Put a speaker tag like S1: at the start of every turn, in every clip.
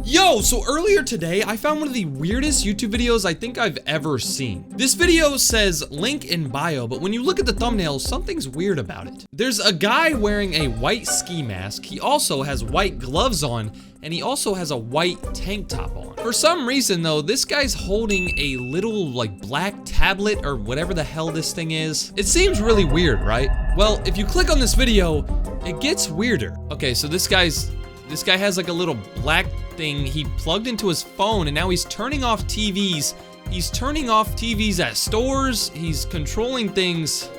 S1: Yo, so earlier today, I found one of the weirdest YouTube videos I think I've ever seen. This video says link in bio, but when you look at the thumbnail, something's weird about it. There's a guy wearing a white ski mask. He also has white gloves on, and he also has a white tank top on. For some reason though, this guy's holding a little like black tablet or whatever the hell this thing is. It seems really weird, right? Well, if you click on this video, it gets weirder. Okay, so this guy has like a little black thing he plugged into his phone, and now he's turning off TVs. He's turning off TVs at stores. He's controlling things.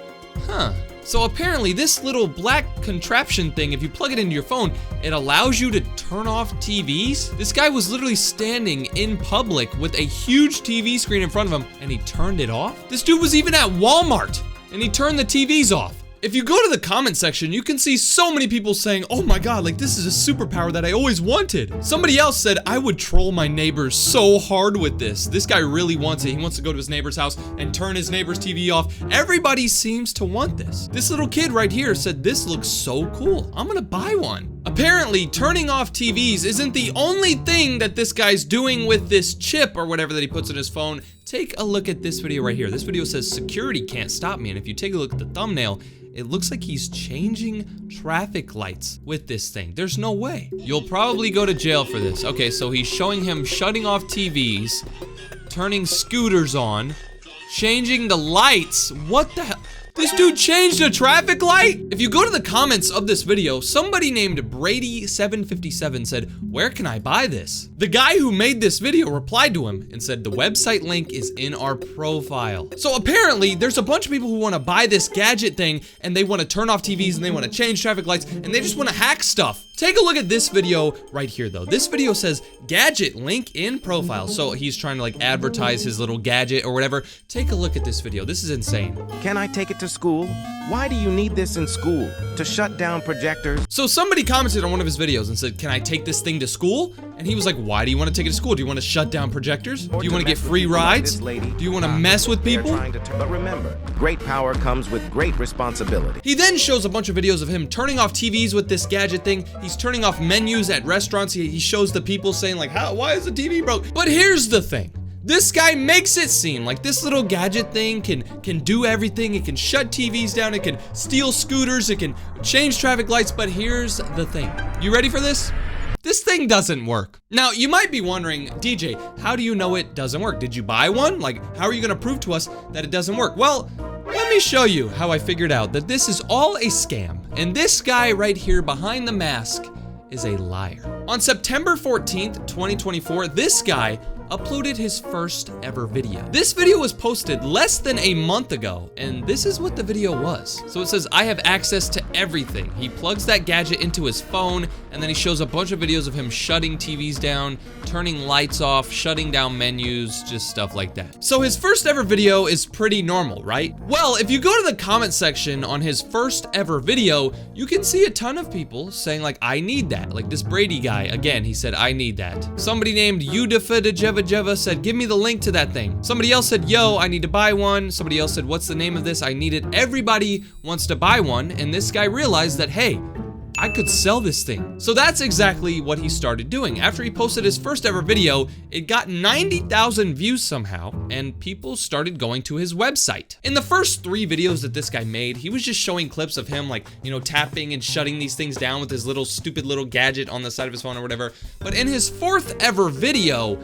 S1: Huh. So apparently this little black contraption thing, if you plug it into your phone, it allows you to turn off TVs. This guy was literally standing in public with a huge TV screen in front of him, and he turned it off. This dude was even at Walmart, and he turned the TVs off. If you go to the comment section, you can see so many people saying, oh my god, like this is a superpower that I always wanted. Somebody else said, I would troll my neighbors so hard with this. This guy really wants it. He wants to go to his neighbor's house and turn his neighbor's TV off. Everybody seems to want this. This little kid right here said, this looks so cool. I'm gonna buy one. Apparently, turning off TVs isn't the only thing that this guy's doing with this chip or whatever that he puts in his phone. Take a look at this video right here. This video says security can't stop me, and if you take a look at the thumbnail, it looks like he's changing traffic lights with this thing. There's no way. You'll probably go to jail for this. Okay, so he's showing him shutting off TVs, turning scooters on, changing the lights. What the hell? This dude changed a traffic light? If you go to the comments of this video, somebody named Brady757 said, where can I buy this? The guy who made this video replied to him and said, the website link is in our profile. So apparently there's a bunch of people who want to buy this gadget thing, and they want to turn off TVs, and they want to change traffic lights, and they just want to hack stuff. Take a look at this video right here though. This video says gadget link in profile. So he's trying to like advertise his little gadget or whatever. Take a look at this video. This is insane.
S2: Can I take it to school? Why do you need this in school? To shut down projectors?
S1: So somebody commented on one of his videos and said, can I take this thing to school? And he was like, why do you want to take it to school? Do you want to shut down projectors? Do you want to get free rides? Do you want to mess with people?
S2: But remember, great power comes with great responsibility.
S1: He then shows a bunch of videos of him turning off TVs with this gadget thing. He's turning off menus at restaurants. He shows the people saying like, why is the TV broke? But here's the thing. This guy makes it seem like this little gadget thing can do everything. It can shut TVs down. It can steal scooters. It can change traffic lights. But here's the thing. You ready for this? This thing doesn't work. Now, you might be wondering, DJ, how do you know it doesn't work? Did you buy one? Like, how are you gonna prove to us that it doesn't work? Well, let me show you how I figured out that this is all a scam. And this guy right here behind the mask is a liar. On September 14th, 2024, this guy uploaded his first ever video. This video was posted less than a month ago, and this is what the video was. So it says, I have access to everything. He plugs that gadget into his phone, and then he shows a bunch of videos of him shutting TVs down, turning lights off, shutting down menus, just stuff like that. So his first ever video is pretty normal, right? Well, if you go to the comment section on his first ever video, you can see a ton of people saying like, I need that. Like this Brady guy, again, he said, I need that. Somebody named Udafadajeva said, give me the link to that thing. Somebody else said, yo, I need to buy one. Somebody else said, what's the name of this? I need it. Everybody wants to buy one. And this guy realized that, hey, I could sell this thing. So that's exactly what he started doing. After he posted his first ever video, it got 90,000 views somehow, and people started going to his website. In the first 3 videos that this guy made, he was just showing clips of him like, you know, tapping and shutting these things down with his little stupid little gadget on the side of his phone or whatever. But in his 4th ever video,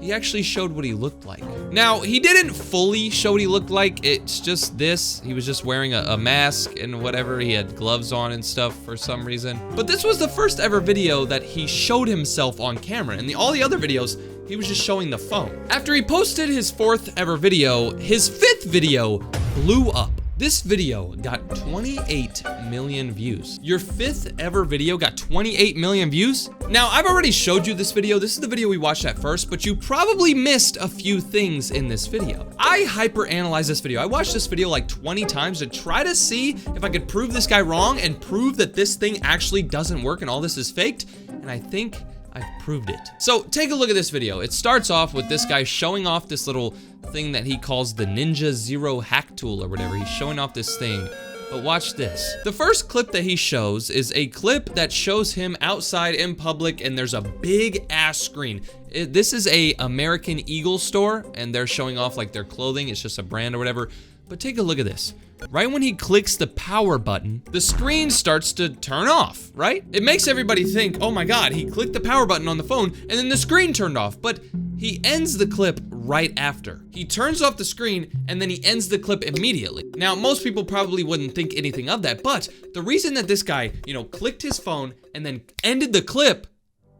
S1: he actually showed what he looked like. Now, he didn't fully show what he looked like. It's just this. He was just wearing a mask and whatever. He had gloves on and stuff for some reason. But this was the first ever video that he showed himself on camera. And all the other videos, he was just showing the phone. After he posted his 4th ever video, his 5th video blew up. This video got 28 million views. Your 5th ever video got 28 million views? Now, I've already showed you this video. This is the video we watched at first, but you probably missed a few things in this video. I hyper-analyzed this video. I watched this video like 20 times to try to see if I could prove this guy wrong and prove that this thing actually doesn't work and all this is faked, and I think I've proved it. So take a look at this video. It starts off with this guy showing off this little thing that he calls the Ninja Zero hack tool or whatever. He's showing off this thing But watch this. The first clip that he shows is a clip that shows him outside in public, and there's a big ass screen. This is a American Eagle store, and they're showing off like their clothing. It's just a brand or whatever. But take a look at this. Right when he clicks the power button, the screen starts to turn off, right? It makes everybody think, oh my God, he clicked the power button on the phone and then the screen turned off. But he ends the clip right after. He turns off the screen and then he ends the clip immediately. Now, most people probably wouldn't think anything of that, but the reason that this guy, clicked his phone and then ended the clip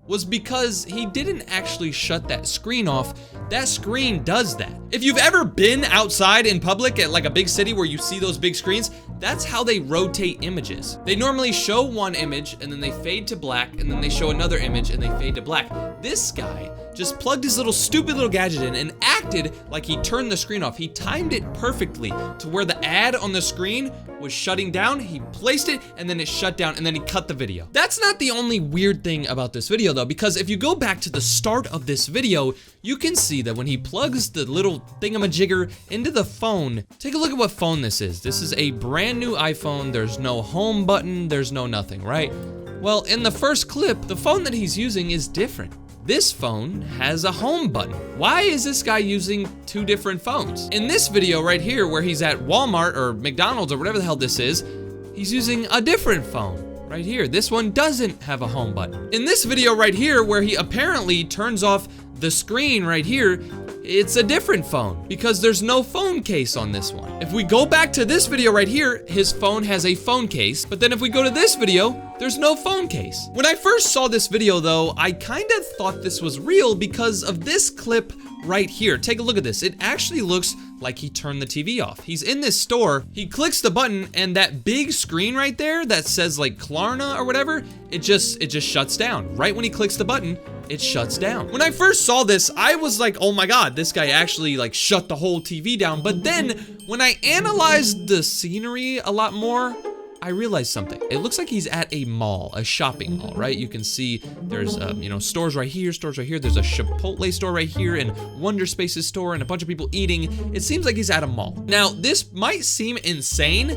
S1: was because he didn't actually shut that screen off. That screen does that. If you've ever been outside in public at like a big city where you see those big screens, that's how they rotate images. They normally show one image and then they fade to black and then they show another image and they fade to black. This guy just plugged his stupid little gadget in and acted like he turned the screen off. He timed it perfectly to where the ad on the screen was shutting down. He placed it and then it shut down and then he cut the video. That's not the only weird thing about this video though, because if you go back to the start of this video, you can see that when he plugs the little thingamajigger into the phone, take a look at what phone this is. This is a brand new iPhone. There's no home button, there's no nothing, right? Well, in the first clip, the phone that he's using is different. This phone has a home button. Why is this guy using two different phones? In this video right here where he's at Walmart or McDonald's or whatever the hell this is, he's using a different phone. Right here, this one doesn't have a home button. In this video right here where he apparently turns off the screen right here, it's a different phone because there's no phone case on this one. If we go back to this video right here, his phone has a phone case, but then if we go to this video, there's no phone case. When I first saw this video though, I kind of thought this was real because of this clip right here. Take a look at this. It actually looks like he turned the TV off. He's in this store, he clicks the button, and that big screen right there that says like Klarna or whatever, it just shuts down. Right when he clicks the button, it shuts down. When I first saw this, I was like, oh my God, this guy actually like shut the whole TV down. But then when I analyzed the scenery a lot more, I realized something. It looks like he's at a mall, a shopping mall, right? You can see there's, stores right here, stores right here. There's a Chipotle store right here and Wonder Spaces store and a bunch of people eating. It seems like he's at a mall. Now, this might seem insane,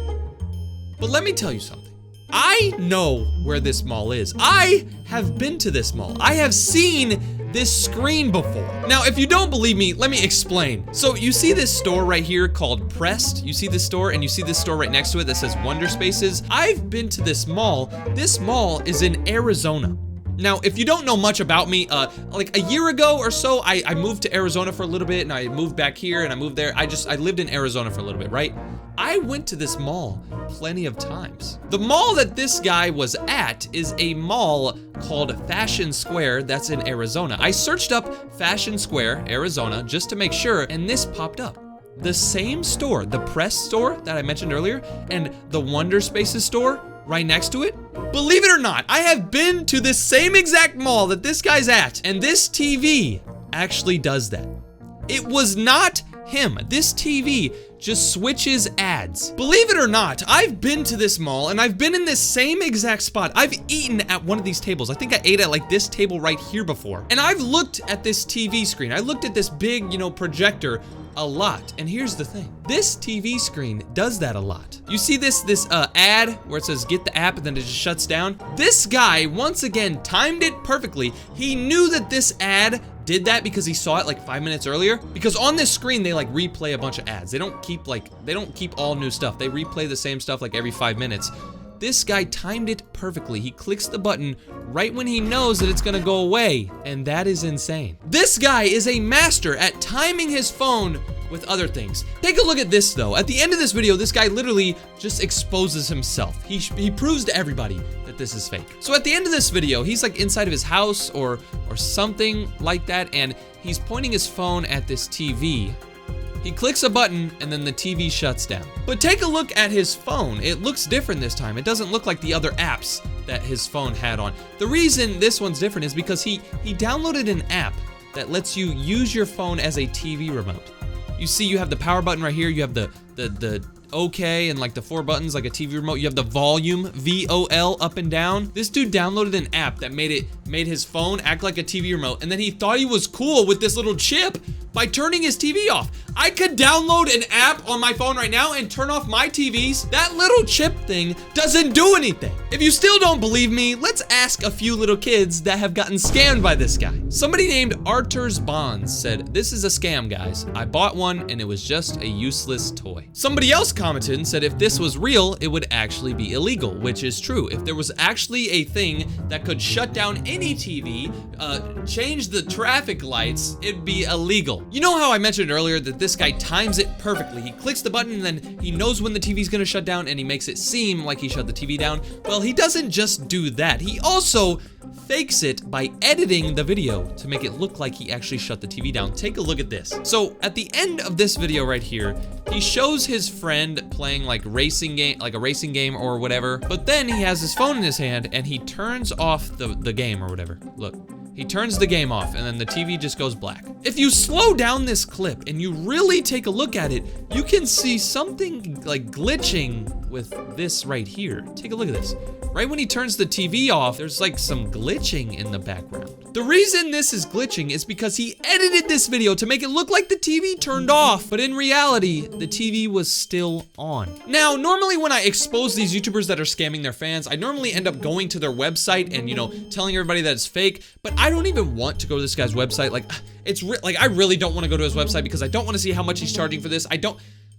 S1: but let me tell you something. I know where this mall is. I have been to this mall. I have seen this screen before. Now, if you don't believe me, let me explain. So you see this store right here called Pressed? You see this store and you see this store right next to it that says Wonder Spaces? I've been to this mall. This mall is in Arizona. Now, if you don't know much about me, like a year ago or so, I moved to Arizona for a little bit and I moved back here and I moved there. I lived in Arizona for a little bit, right? I went to this mall plenty of times. The mall that this guy was at is a mall called Fashion Square that's in Arizona. I searched up Fashion Square, Arizona, just to make sure, and this popped up. The same store, the Press store that I mentioned earlier, and the Wonder Spaces store right next to it. Believe it or not, I have been to this same exact mall that this guy's at, and this TV actually does that. It was not him. This TV just switches ads. Believe it or not, I've been to this mall and I've been in this same exact spot. I've eaten at one of these tables. I think I ate at like this table right here before. And I've looked at this TV screen. I looked at this big, projector a lot. And here's the thing. This TV screen does that a lot. You see this ad where it says get the app and then it just shuts down? This guy, once again, timed it perfectly. He knew that this ad did that because he saw it like 5 minutes earlier. Because on this screen, they like replay a bunch of ads. They don't keep all new stuff. They replay the same stuff like every 5 minutes. This guy timed it perfectly. He clicks the button right when he knows that it's gonna go away, and that is insane. This guy is a master at timing his phone with other things. Take a look at this though. At the end of this video, this guy literally just exposes himself. He proves to everybody that this is fake. So at the end of this video, he's like inside of his house or something like that, and he's pointing his phone at this TV. He clicks a button and then the TV shuts down. But take a look at his phone. It looks different this time. It doesn't look like the other apps that his phone had on. The reason this one's different is because he downloaded an app that lets you use your phone as a TV remote. You see you have the power button right here. You have the OK and like the 4 buttons like a TV remote. You have the volume, VOL, up and down. This dude downloaded an app that made his phone act like a TV remote, and then he thought he was cool with this little chip by turning his TV off. I could download an app on my phone right now and turn off my TVs. That little chip thing doesn't do anything. If you still don't believe me, let's ask a few little kids that have gotten scammed by this guy. Somebody named Arthur's Bonds said, "This is a scam, guys. I bought one and it was just a useless toy." Somebody else commented and said if this was real, it would actually be illegal, which is true. If there was actually a thing that could shut down any TV, change the traffic lights, it'd be illegal. You know how I mentioned earlier that this guy times it perfectly? He clicks the button and then he knows when the TV's gonna shut down and he makes it seem like he shut the TV down. Well, he doesn't just do that. He also fakes it by editing the video to make it look like he actually shut the TV down. Take a look at this. So at the end of this video right here, he shows his friend playing like a racing game or whatever, but then he has his phone in his hand and he turns off the game or whatever. Look. He turns the game off and then the TV just goes black. If you slow down this clip and you really take a look at it, you can see something like glitching with this right here. Take a look at this. Right when he turns the TV off, there's like some glitching in the background. The reason this is glitching is because he edited this video to make it look like the TV turned off, but in reality, the TV was still on. Now, normally when I expose these YouTubers that are scamming their fans, I normally end up going to their website and, you know, telling everybody that it's fake, but I don't even want to go to this guy's website. Like, I really don't want to go to his website because I don't want to see how much he's charging for this.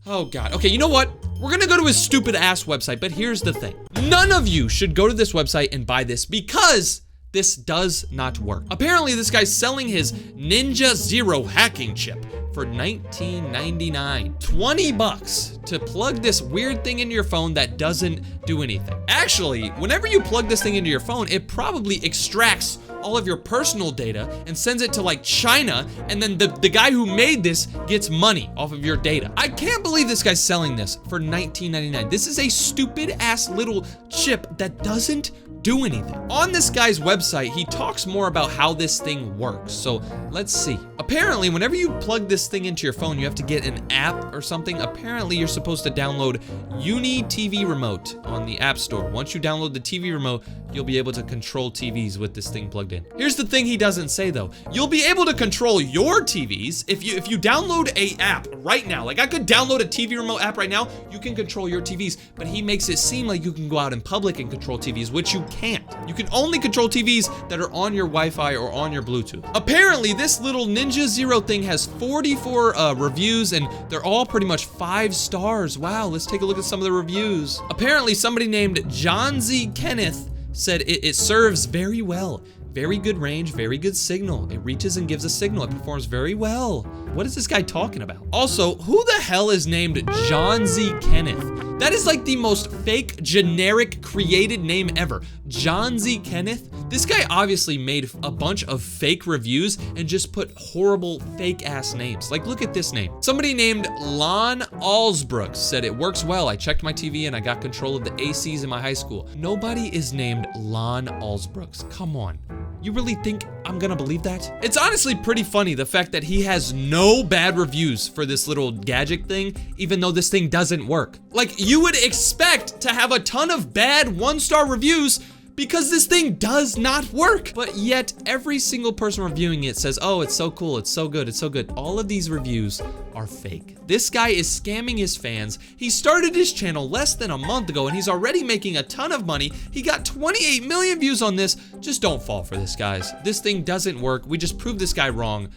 S1: Oh God. Okay, you know what? We're gonna go to his stupid ass website, but here's the thing. None of you should go to this website and buy this because this does not work. Apparently, this guy's selling his Ninja Zero hacking chip for $19.99. 20 bucks to plug this weird thing into your phone that doesn't do anything. Actually, whenever you plug this thing into your phone, it probably extracts all of your personal data and sends it to like China, and then the guy who made this gets money off of your data. I can't believe this guy's selling this for $19.99. This is a stupid ass little chip that doesn't do anything. On this guy's website, he talks more about how this thing works. So let's see. Apparently, whenever you plug this thing into your phone, you have to get an app or something. Apparently, you're supposed to download Uni TV Remote on the App Store. Once you download the TV remote, you'll be able to control TVs with this thing plugged in. Here's the thing he doesn't say though. You'll be able to control your TVs if you download a app right now. Like I could download a TV remote app right now, you can control your TVs, but he makes it seem like you can go out in public and control TVs, which you can't. You can only control TVs that are on your Wi-Fi or on your Bluetooth. Apparently, this little Ninja Zero thing has 44 reviews, and they're all pretty much 5 stars. Wow, let's take a look at some of the reviews. Apparently, somebody named John Z. Kenneth said it serves very well. Very good range, very good signal. It reaches and gives a signal. It performs very well. What is this guy talking about? Also, who the hell is named John Z. Kenneth? That is like the most fake, generic, created name ever. John Z. Kenneth? This guy obviously made a bunch of fake reviews and just put horrible, fake-ass names. Like, look at this name. Somebody named Lon Allsbrooks said it works well. I checked my TV and I got control of the ACs in my high school. Nobody is named Lon Allsbrooks. Come on. You really think I'm gonna believe that? It's honestly pretty funny, the fact that he has no bad reviews for this little gadget thing, even though this thing doesn't work. Like, you would expect to have a ton of bad 1-star reviews because this thing does not work. But yet, every single person reviewing it says, oh, it's so cool, it's so good, it's so good. All of these reviews are fake. This guy is scamming his fans. He started his channel less than a month ago and he's already making a ton of money. He got 28 million views on this. Just don't fall for this, guys. This thing doesn't work. We just proved this guy wrong.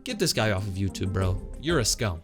S1: Get this guy off of YouTube, bro. You're a scum.